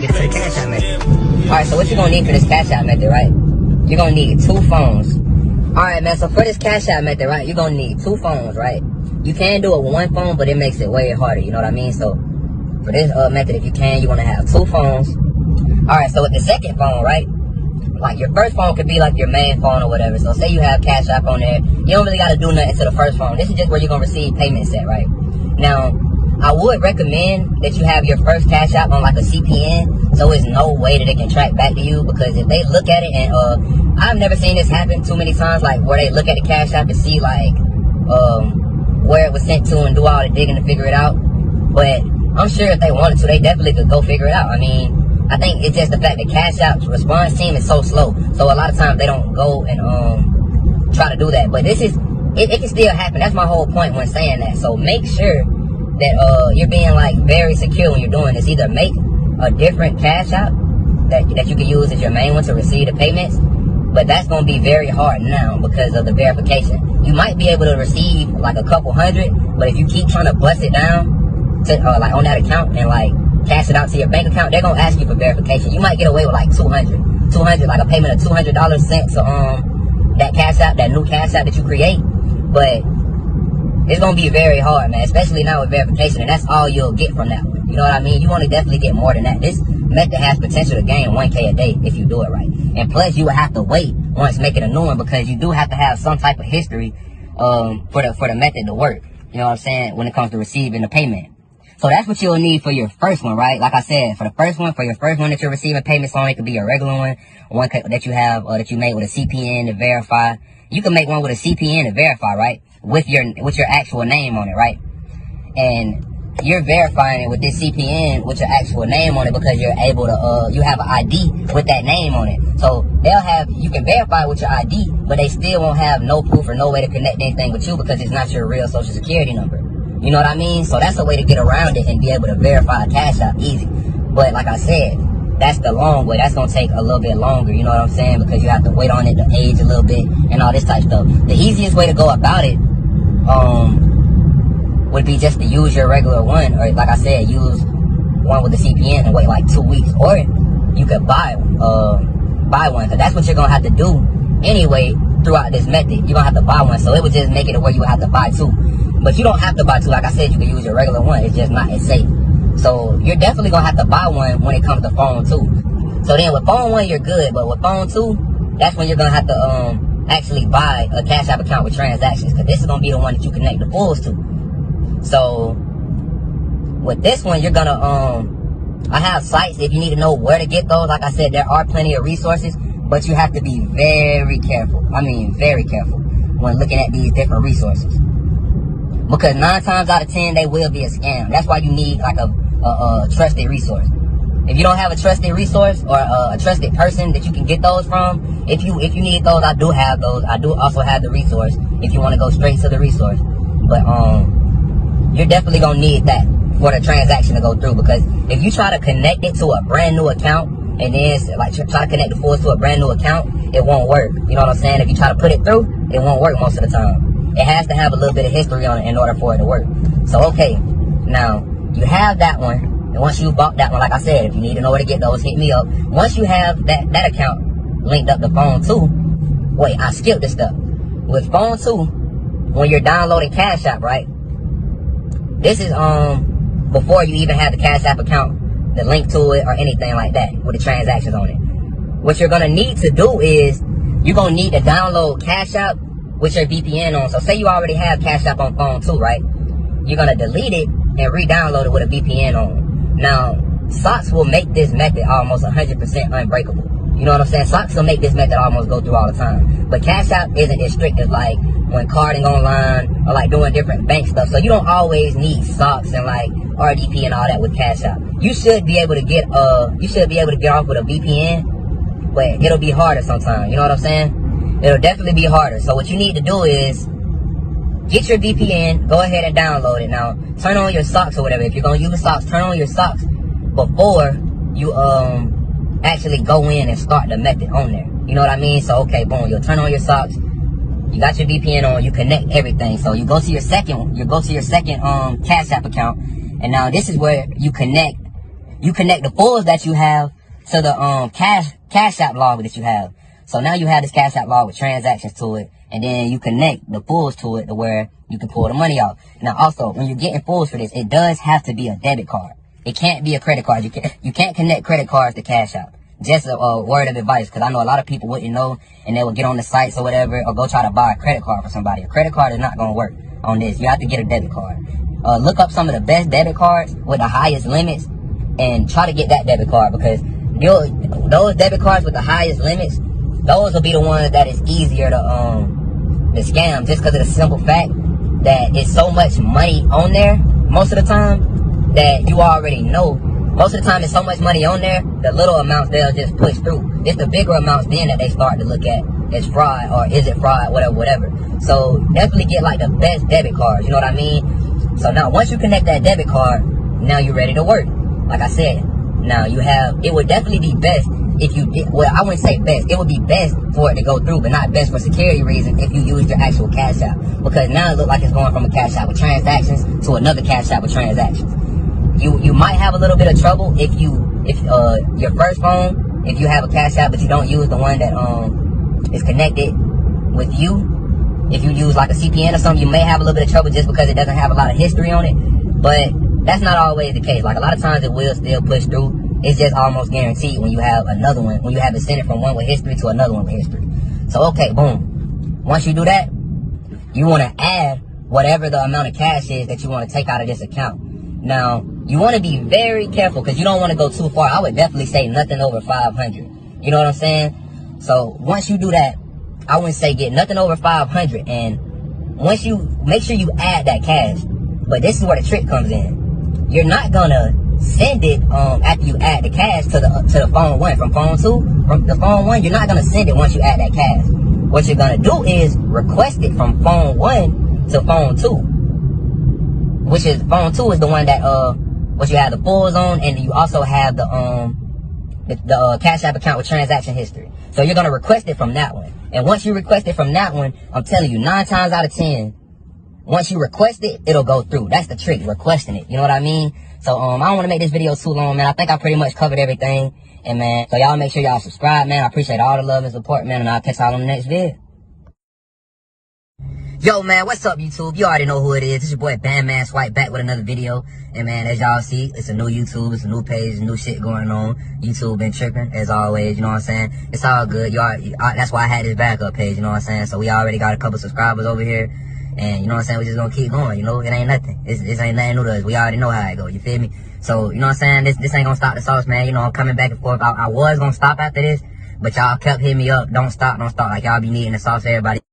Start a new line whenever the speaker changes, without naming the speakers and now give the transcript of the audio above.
gonna get to the Cash App method. Alright, so what you're gonna need for this Cash App method, right? You're gonna need 2 phones. Alright, man, so for this Cash App method, right, you're gonna need 2 phones, right? You can do it with 1 phone, but it makes it way harder, you know what I mean? So, for this method, if you can, you wanna have 2 phones. Alright, so with the second phone, right? Like, your first phone could be like your main phone or whatever. So, say you have Cash App on there. You don't really gotta do nothing to the first phone. This is just where you're gonna receive payments at, right? Now, I would recommend that you have your first Cash App on like a CPN, so there's no way that they can track back to you, because if they look at it, and I've never seen this happen too many times, like where they look at the Cash App and see like where it was sent to and do all the digging to figure it out. But I'm sure if they wanted to, they definitely could go figure it out. I mean, I think it's just the fact that Cash App's response team is so slow, so a lot of times they don't go and try to do that. But this is, it can still happen. That's my whole point when saying that. So make sure that you're being like very secure when you're doing this. Either make a different Cash App that you can use as your main one to receive the payments, but that's going to be very hard now because of the verification. You might be able to receive like a couple hundred, but if you keep trying to bust it down to like on that account and like cash it out to your bank account, they're going to ask you for verification. You might get away with like 200, like a payment of $200 sent to that Cash App, that new Cash App that you create, but it's going to be very hard, man, especially now with verification, and that's all you'll get from that one. You know what I mean? You want to definitely get more than that. This method has potential to gain 1K a day if you do it right. And plus, you would have to wait once making a new one, because you do have to have some type of history for the method to work. You know what I'm saying? When it comes to receiving the payment. So that's what you'll need for your first one, right? Like I said, for your first one that you're receiving payments on, it could be a regular one that you have, that you made with a CPN to verify. You can make one with a CPN to verify, right? With your actual name on it, right? And you're verifying it with this CPN with your actual name on it, because you're able to, you have an ID with that name on it. So you can verify it with your ID, but they still won't have no proof or no way to connect anything with you, because it's not your real social security number. You know what I mean? So that's a way to get around it and be able to verify a Cash App easy. But like I said, that's the long way. That's going to take a little bit longer, you know what I'm saying? Because you have to wait on it to age a little bit and all this type of stuff. The easiest way to go about it would be just to use your regular one, or like I said, use one with the CPN and wait like 2 weeks. Or you could buy one, because that's what you're going to have to do anyway throughout this method. You're going to have to buy one, so it would just make it where you would have to buy 2. But you don't have to buy 2. Like I said, you can use your regular one. It's just not as safe. So you're definitely going to have to buy one when it comes to phone 2. So then with phone 1, you're good. But with phone 2, that's when you're going to have to actually buy a Cash App account with transactions, because this is going to be the one that you connect the Fullz to. So with this one, you're going to, I have sites if you need to know where to get those. Like I said, there are plenty of resources, but you have to be very careful. I mean, very careful when looking at these different resources, because 9 times out of 10, they will be a scam. That's why you need like a trusted resource. If you don't have a trusted resource or a trusted person that you can get those from, if you need those, I do have those. I do also have the resource if you want to go straight to the resource. But you're definitely gonna need that for the transaction to go through, because if you try to connect it to a brand new account and then like try to connect the Fullz to a brand new account, it won't work. You know what I'm saying? If you try to put it through, it won't work most of the time. It has to have a little bit of history on it in order for it to work. So okay, now you have that one. And once you bought that one, like I said, if you need to know where to get those, hit me up. Once you have that account linked up to phone 2, wait, I skipped this stuff. With phone 2, when you're downloading Cash App, right? This is before you even have the Cash App account, the link to it or anything like that with the transactions on it. What you're gonna need to do is you're gonna need to download Cash App with your VPN on. So say you already have Cash App on phone 2, right? You're gonna delete it and re-download it with a VPN on. Now, socks will make this method almost 100% unbreakable. You know what I'm saying? Socks will make this method almost go through all the time. But Cash App isn't as strict as like when carding online or like doing different bank stuff. So you don't always need socks and like RDP and all that with Cash App. You should be able to get off with a VPN, but it'll be harder sometimes. You know what I'm saying? It'll definitely be harder. So what you need to do is get your VPN, go ahead and download it. Now, turn on your socks or whatever. If you're going to use socks, turn on your socks before you actually go in and start the method on there. You know what I mean? So, okay, boom, you'll turn on your socks. You got your VPN on, you connect everything. So you go to your second Cash App account, and now this is where you connect you connect the Fullz that you have to the Cash App log that you have. So now you have this Cash App log with transactions to it, and then you connect the Fullz to it to where you can pull the money out. Now also, when you're getting Fullz for this, it does have to be a debit card. It can't be a credit card. You can't connect credit cards to Cash App. Just a word of advice, because I know a lot of people wouldn't know, and they will get on the sites or whatever, or go try to buy a credit card for somebody. A credit card is not going to work on this. You have to get a debit card. Look up some of the best debit cards with the highest limits, and try to get that debit card, because those debit cards with the highest limits, those will be the ones that is easier to scam, just because of the simple fact that it's so much money on there most of the time that you already know. Most of the time, it's so much money on there, the little amounts they'll just push through. It's the bigger amounts then that they start to look at as fraud, or is it fraud, whatever. So definitely get like the best debit cards, you know what I mean? So now once you connect that debit card, now you're ready to work. Like I said, now it would definitely be best if you did, well, I wouldn't say best. It would be best for it to go through, but not best for security reasons if you use your actual Cash App. Because now it looks like it's going from a Cash App with transactions to another Cash App with transactions. You might have a little bit of trouble if your first phone, if you have a Cash App but you don't use the one that is connected with you. If you use like a CPN or something, you may have a little bit of trouble just because it doesn't have a lot of history on it. But that's not always the case. Like a lot of times it will still push through. It's just almost guaranteed when you have another one, when you have it sent it from one with history to another one with history. So okay, boom. Once you do that, you want to add whatever the amount of cash is that you want to take out of this account. Now, you want to be very careful because you don't want to go too far. I would definitely say nothing over 500. You know what I'm saying? So once you do that, I wouldn't say get nothing over 500. And once you make sure you add that cash, but this is where the trick comes in. You're not gonna send it after you add the cash to the phone one. From phone two, from the phone one, you're not gonna send it once you add that cash. What you're gonna do is request it from phone one to phone two. Which is phone two is the one that what you have the Fullz on, and you also have the Cash App account with transaction history. So you're gonna request it from that one. And once you request it from that one, I'm telling you, 9 times out of 10, once you request it, it'll go through. That's the trick, requesting it. You know what I mean? So I don't want to make this video too long, man. I think I pretty much covered everything. And man, so y'all make sure y'all subscribe, man. I appreciate all the love and support, man. And I'll catch y'all on the next vid. Yo, man, what's up, YouTube? You already know who it is. It's your boy, Bandman Swipe, back with another video. And, man, as y'all see, it's a new YouTube. It's a new page, new shit going on. YouTube been tripping, as always, you know what I'm saying? It's all good. That's why I had this backup page, you know what I'm saying? So we already got a couple subscribers over here. And, you know what I'm saying? We just gonna keep going, you know? It ain't nothing. This ain't nothing new to us. We already know how it go, you feel me? So, you know what I'm saying? This ain't gonna stop the sauce, man. You know, I'm coming back and forth. I was gonna stop after this, but y'all kept hitting me up. Don't stop. Like, y'all be needing the sauce, everybody.